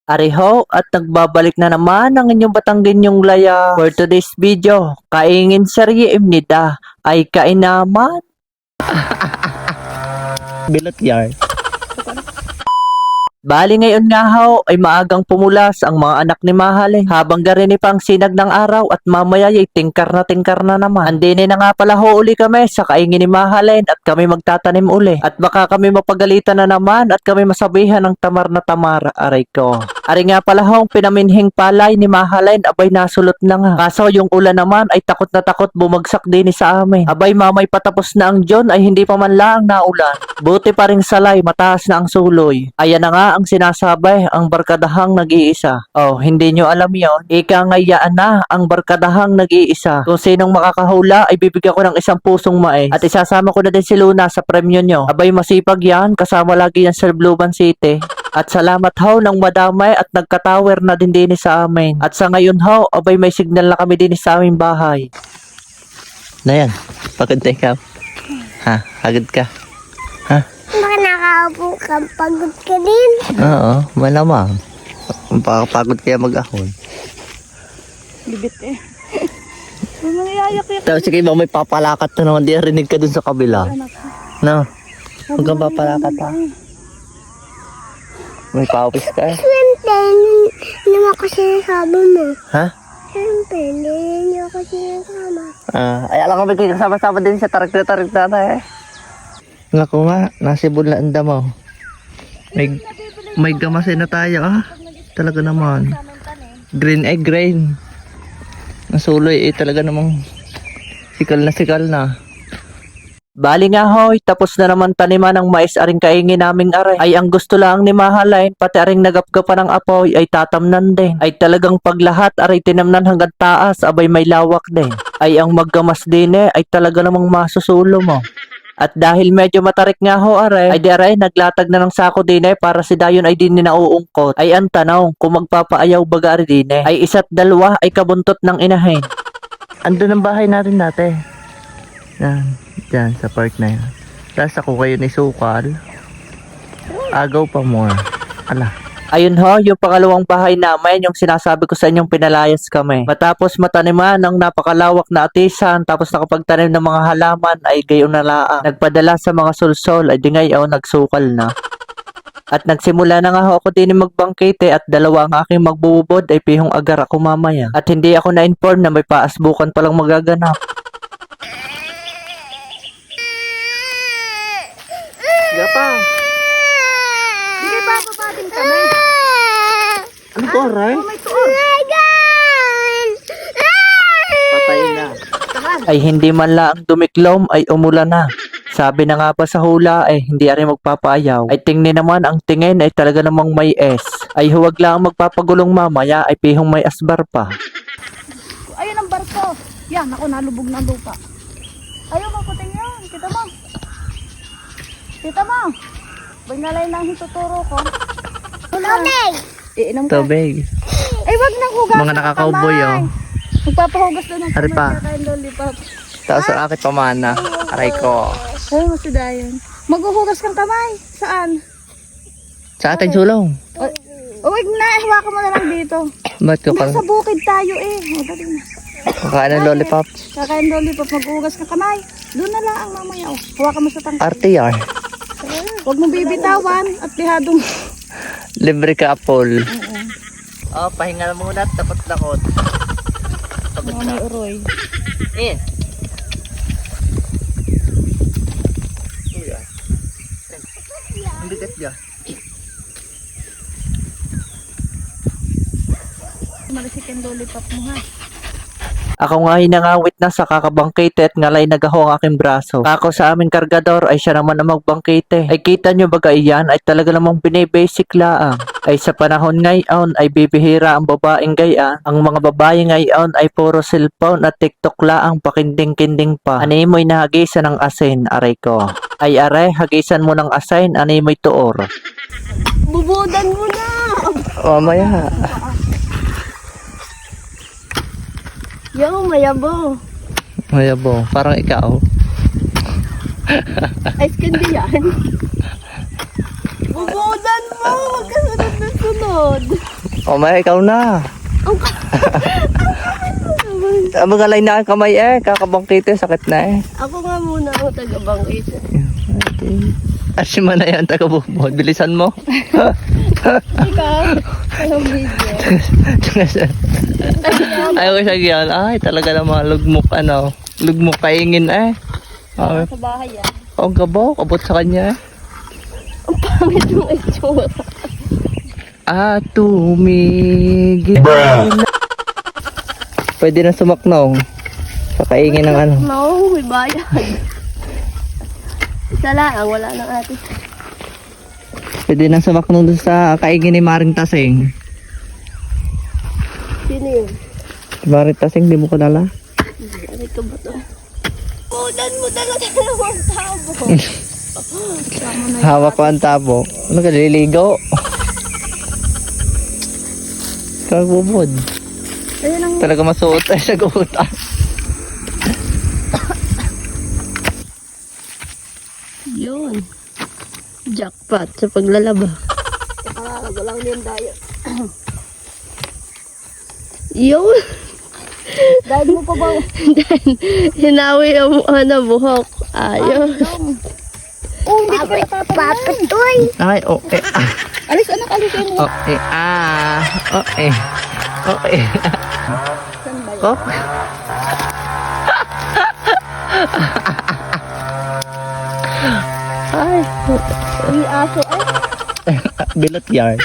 Ariho at nagbabalik na naman ang inyong Batanggenyong Laya. For today's video, kaingin serye imnida ay kainaman. Bilot yard. Bali ngayon nga ho ay maagang pumulas ang mga anak ni Mahalin habang garini pang sinag ng araw at mamaya ay tingkar na naman. Andini na nga pala ho uli kami sa kaingin ni Mahalin at kami magtatanim uli at baka kami mapagalitan na naman at kami masabihan ng tamar na tamar aray ko. Ari nga pala ho ang pinaminhing palay ni Mahalin abay nasulot na nga. Kaso yung ulan naman ay takot na takot bumagsak din sa amin. Abay mamay patapos na ang John ay hindi pa man lang naulan. Buti pa ring salay mataas na ang suloy. Ayan na nga ang sinasabi, ang barkadahang nag-iisa. Oh, hindi nyo alam yon. Ika ngayaan na ang barkadahang nag-iisa. Kung sinong makakahula ay bibigyan ko ng 1 pusong mais. At isasama ko na din si Luna sa premyo nyo. Abay masipag yan, kasama lagi yan sa Bluban City. At salamat ho ng madamay at nagka-tower na din sa amin. At sa ngayon ho, abay may signal na kami din sa aming bahay. Na yan. Pagod tayo ka. Ha? Hagod ka. Ha? Baka nakaupo ka, pagod ka din. Oo, malamang. Pagod kaya mag-ahon. Bibit eh. May nangyayak yan. Tapos sige ba may papalakat na naman. Di rinig ka dun sa kabila. No? Huwag kang papalakat ha. May pawis ka eh. Siyempre, hindi mo ako sinasabi mo. Ha? Siyempre, hindi ako sinasama. Ay alam ko may kasama-sama din sa tarik na eh. Nga ko nga, nasibol na anda mo. May gamasin na tayo ah. Talaga naman. Green ay green. Nasuloy eh talaga namang sikal na. Bali nga hoy, tapos na naman taniman ng mais aring kaingin naming aray. Ay ang gusto lang ni Mahalin, pati aring nagapgapan ng apoy ay tatamnan din. Ay talagang paglahat aray tinamnan hanggang taas, abay may lawak din. Ay ang maggamas din ay talaga namang masusulo mo. At dahil medyo matarik nga ho aray, ay di aray naglatag na ng sako din para si Dayon ay din nauungkot. Ay ang tanong, kung magpapaayaw baga ari din ay 1 at 2 ay kabuntot ng inahin. Ando ng bahay natin dati. Yan. Diyan sa park na yan. Tapos ako kayo ni Sukal. Agaw pa more. Ala. Ayun ho, yung pangalawang bahay namin, yung sinasabi ko sa inyong pinalayas kami. Matapos mataniman ng napakalawak na atisan, tapos nakapagtanim ng mga halaman, ay gayon na laang. Nagpadala sa mga sulsol, ay di ngayon nagsukal na. At nagsimula na nga ho ako din magbangkite at 2 ang aking magbububod ay pihong agar ako mamaya. At hindi ako na-inform na may paasbukan palang magaganap. Gapa. Hindi ba babating kami? Ano ko aray? May tuon. Patay na. Ay hindi man lang dumiklom ay umulan na. Sabi na nga ba sa hula ay hindi rin magpapaayaw. Ay tingnin naman ang tingin ay talaga namang may S. Ay huwag lang magpapagulong mamaya ay pihong may asbar pa. Ayun ang barko. Yan, ako nalubog ng lupa. Ayaw mo puting yan. Kita mo. Kita mo. Binalay lang hituturo ko. Tubig! Iinom ka. Tubig. Ay, wag nang hugas. Mga nakakauboy oh. Magpapahugas doon ng Ari pa. Kakain lollipop. Tapos ang aking pamana. Aray ko. Ay, mo si Dayan. Maghuhugas kang kamay. Saan? Sa ating sulong. Wag na, hawakan mo na lang dito. Ba't ko Nasa kang bukid tayo eh. O, dali na. kakain ng lollipop? Kakain lollipop, maghuhugas ka kamay. Doon na lang ang mamaya. O, hawakan mo sa tangkay. RTR. Huwag mong bibitawan at lihadong. Libre ka apple. Oh, pahinga na muna. Takot. Pagod Mga may uroy. Eh. Hindi ka. Malisik ang lollipop mo ha. Ako nga hinangawit na sa kakabangkite at ngalay nagaho ang aking braso. Ako sa aming kargador ay siya naman ang magbangkite. Ay kita nyo baga iyan ay talaga namang binibasic laang. Ay sa panahon ngayon ay bibihira ang babaeng gaya. Ang mga babae ngayon ay puro cellphone at TikTok laang pakinding-kinding pa. Animoy na hagisan ng asin, aray ko. Ay are, hagisan mo ng asin, animoy tuor. Bubudan mo na! Mamaya. Yo, mayabo. Mayabo. Parang ikaw. Ice candy yan. Bubudan mo! Huwag ka sunod na sunod. susunod. O may ikaw na. Magalay na ang kamay kakabangkite, sakit na Ako nga muna ang taga-bangkit. Asima na yan, taga-bubod. Bilisan mo. Ikaw, anong video? Ayaw ko siya yan. Ay, talaga naman, lugmok kaingin Sa bahay yan. Ang gabaw, abot sa kanya Ang pangit yung itsura. tumigil. Pwede na sumaknong. Sa kaingin ng ano. No, may bayad. Isa lang, wala nang ate. Pwede na sumaknong dun sa kaingin ni Maring Tasing. Sino yun? Maring Tasing, di mo ko nala? Ano ka ba ito? Ulan mo talaga ng tabo. Sama na Hawak ko ang tabo. Ano ka, liligo? Kagbubod. Ayun ang Talaga masuot sa guta. yun. Jackpot sa paglalaba. Nakakalaga lang yun tayo. Yun. Dahil mo pa ba? Hinawi ang buhok. Ayun. Papatoy. Ay, okay. Alis anak, alis yun. Okay. Okay. Okay. Saan ba yun? Oh. Ay. May aso eh. Bilot yard.